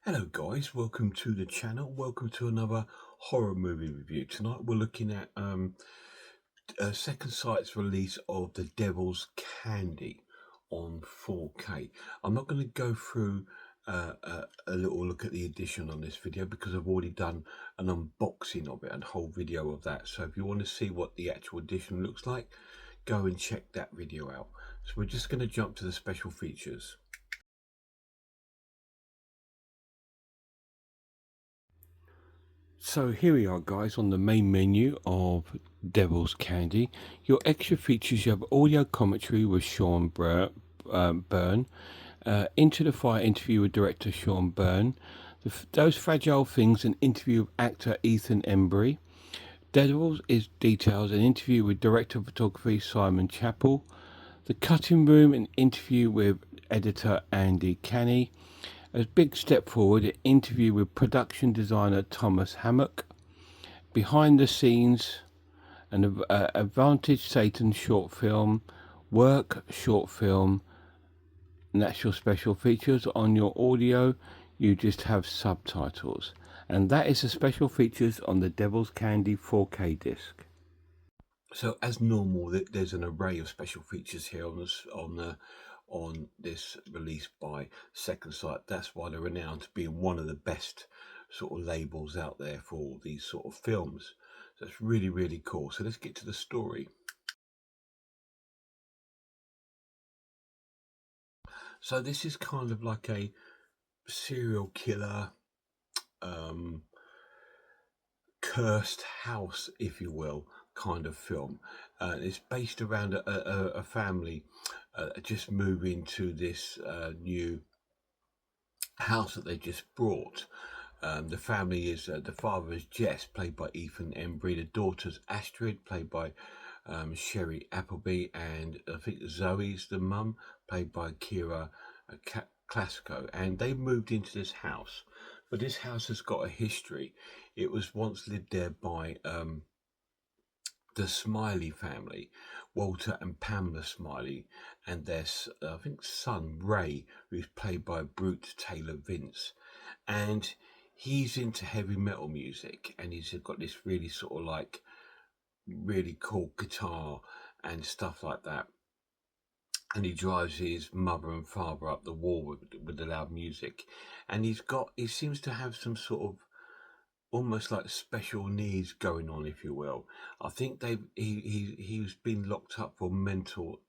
Hello guys, welcome to the channel. Welcome to another horror movie review. Tonight we're looking at Second Sight's release of The Devil's Candy on 4K. I'm not going to go through a little look at the edition on this video because I've already done an unboxing of it and a whole video of that. So if you want to see what the actual edition looks like, go and check that video out. So we're just going to jump to the special features. So here we are guys on the main menu of Devil's Candy. Your extra features, you have audio commentary with Sean Byrne, Into the Fire interview with director Sean Byrne, Those Fragile Things, an interview with actor Ethan Embry, Devils is Details, an interview with director of photography Simon Chappell, The Cutting Room, an interview with editor Andy Canny, A Big Step Forward, an interview with production designer Thomas Hammock, Behind the Scenes, an Advantage Satan short film, Work short film, natural special features. On your audio, you just have subtitles. And that is the special features on the Devil's Candy 4K disc. So as normal, there's an array of special features here on this release by Second Sight. That's why they're renowned to being one of the best sort of labels out there for all these sort of films. So it's really, really cool. So let's get to the story. So this is kind of like a serial killer, cursed house, if you will, kind of film. It's based around a family just moving to this new house that they just brought. The family is the father is Jess, played by Ethan Embry. The daughter's Astrid, played by Sherry Appleby, and I think Zoe's the mum, played by Kira Klasko. And they moved into this house, but this house has got a history. It was once lived there by the Smiley family, Walter and Pamela Smiley, and their I think son Ray, who's played by Brute Taylor Vince, and he's into heavy metal music, and he's got this really sort of like really cool guitar and stuff like that. And he drives his mother and father up the wall with the loud music, and he seems to have some sort of almost like special needs going on, if you will. I think he's been locked up for mental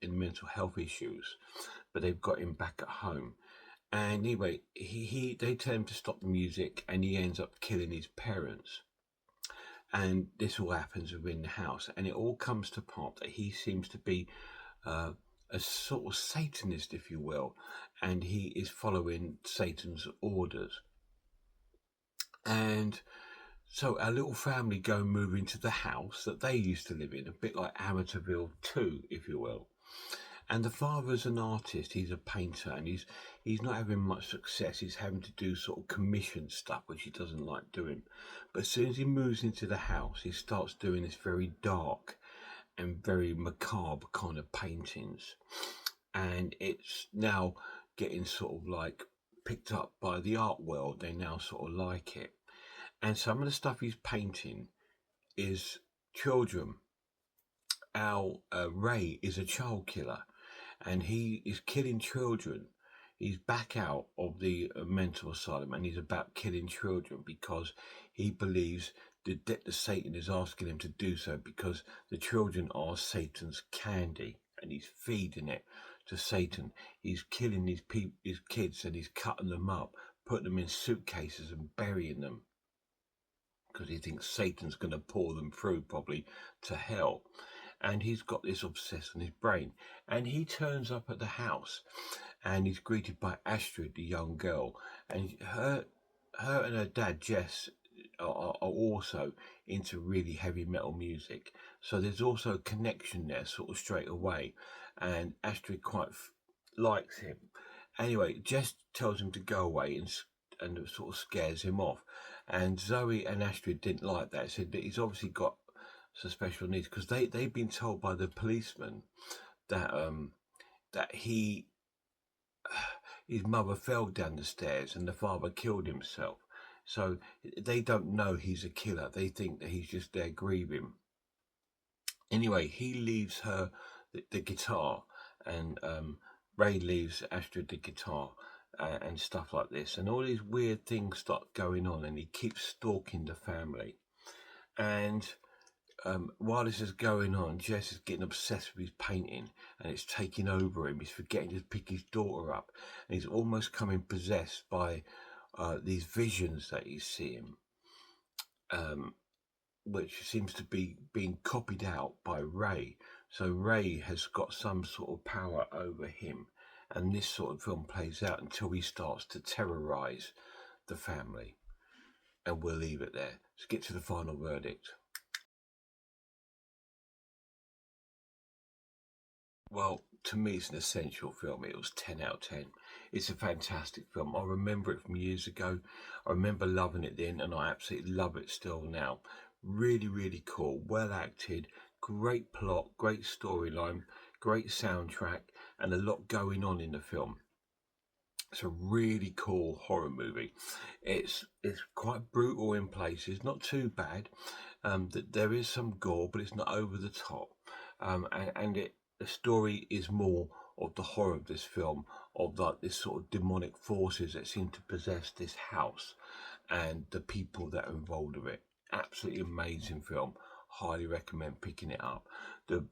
health issues, but they've got him back at home. And anyway, they tell him to stop the music, and he ends up killing his parents. And this all happens within the house, and it all comes to part that he seems to be a sort of Satanist, if you will, and he is following Satan's orders. And so our little family go and move into the house that they used to live in, a bit like Amityville 2, if you will. And the father's an artist, he's a painter, and he's not having much success. He's having to do sort of commission stuff, which he doesn't like doing. But as soon as he moves into the house, he starts doing this very dark and very macabre kind of paintings. And it's now getting sort of like picked up by the art world. They now sort of like it. And some of the stuff he's painting is children. Ray is a child killer, and he is killing children. He's back out of the mental asylum, and he's about killing children because he believes that the Satan is asking him to do so because the children are Satan's candy, and he's feeding it to Satan. He's killing his kids, and he's cutting them up, putting them in suitcases and burying them because he thinks Satan's going to pour them through probably to hell. And he's got this obsessed in his brain. And he turns up at the house and he's greeted by Astrid, the young girl. And her and her dad, Jess, are also into really heavy metal music. So there's also a connection there sort of straight away. And Astrid quite likes him. Anyway, Jess tells him to go away and sort of scares him off. And Zoe and Astrid didn't like that. Said that he's obviously got some special needs because they've been told by the policeman that that he's his mother fell down the stairs and the father killed himself. So they don't know he's a killer. They think that he's just there grieving. Anyway, he leaves her the guitar, and Ray leaves Astrid the guitar, and stuff like this. And all these weird things start going on, and he keeps stalking the family. And while this is going on, Jess is getting obsessed with his painting, and it's taking over him. He's forgetting to pick his daughter up, and he's almost coming possessed by these visions that he's seeing, which seems to be being copied out by Ray. So Ray has got some sort of power over him, and this sort of film plays out until he starts to terrorize the family. And we'll leave it there. Let's get to the final verdict. Well, to me, it's an essential film. It was 10 out of 10. It's a fantastic film. I remember it from years ago. I remember loving it then, and I absolutely love it still now. Really, really cool. Well acted. Great plot. Great storyline. Great soundtrack. And a lot going on in the film. It's a really cool horror movie. It's quite brutal in places. Not too bad. There is some gore, but it's not over the top. The story is more of the horror of this film, of like this sort of demonic forces that seem to possess this house and the people that are involved with it. Absolutely amazing film. Highly recommend picking it up. The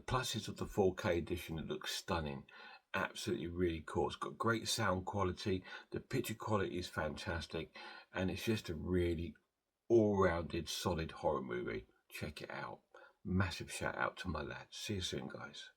pluses of the 4K edition, it looks stunning. Absolutely really cool. It's got great sound quality. The picture quality is fantastic, and it's just a really all-rounded solid horror movie. Check it out. Massive shout out to my lads. See you soon, guys.